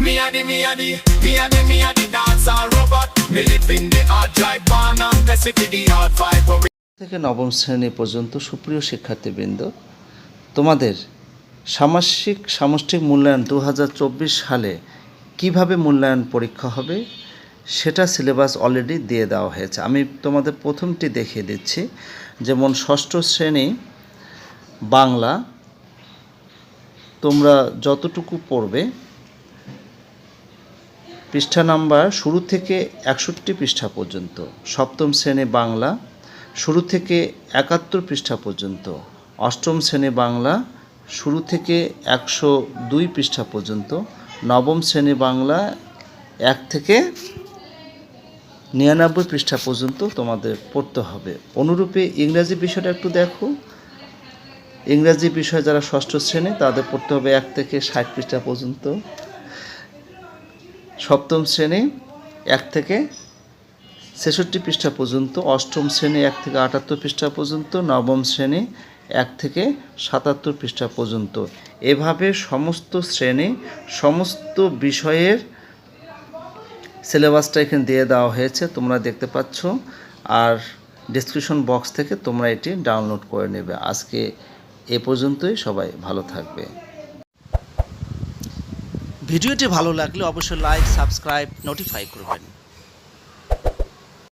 Me a the dancer robot. Me live in the hard drive born on the city the hard five. থেকে নবম শ্রেণী পর্যন্ত সুপ্রিয় শিক্ষার্থীবৃন্দ, তোমাদের সামষ্টিক মূল্যায়ন 2024 সালে কিভাবে মূল্যায়ন পরীক্ষা হবে সেটা সিলেবাস অলরেডি দিয়ে দেওয়া হয়েছে। আমি তোমাদের প্রথমটি দেখিয়ে দিচ্ছি। যেমন ষষ্ঠ শ্রেণী বাংলা তোমরা যতটুকু পড়বে, পৃষ্ঠা নাম্বার শুরু থেকে 61 পৃষ্ঠা পর্যন্ত। সপ্তম শ্রেণী বাংলা শুরু থেকে 71 পৃষ্ঠা পর্যন্ত। অষ্টম শ্রেণী বাংলা শুরু থেকে 102 পৃষ্ঠা পর্যন্ত। নবম শ্রেণী বাংলা 1 থেকে 99 পৃষ্ঠা পর্যন্ত তোমাদের পড়তে হবে। অনুরূপে ইংরাজি বিষয়টা একটু দেখো। ইংরাজি বিষয় যারা ষষ্ঠ শ্রেণী তাদের পড়তে হবে 1 থেকে 60 পৃষ্ঠা পর্যন্ত। সপ্তম শ্রেণী 1 থেকে 66 পৃষ্ঠা পর্যন্ত। অষ্টম শ্রেণী 1 থেকে 78 পৃষ্ঠা পর্যন্ত। নবম শ্রেণী 1 থেকে 77 পৃষ্ঠা পর্যন্ত। এভাবে সমস্ত শ্রেণী সমস্ত বিষয়ের সিলেবাসটা এখানে দিয়ে দেওয়া হয়েছে, তোমরা দেখতে পাচ্ছ। আর ডেসক্রিপশন বক্স থেকে তোমরা এটি ডাউনলোড করে নেবে। আজকে এ পর্যন্তই, সবাই ভালো থাকবে। ভিডিওটি ভালো লাগলে অবশ্যই লাইক, সাবস্ক্রাইব, নোটিফাই করবেন।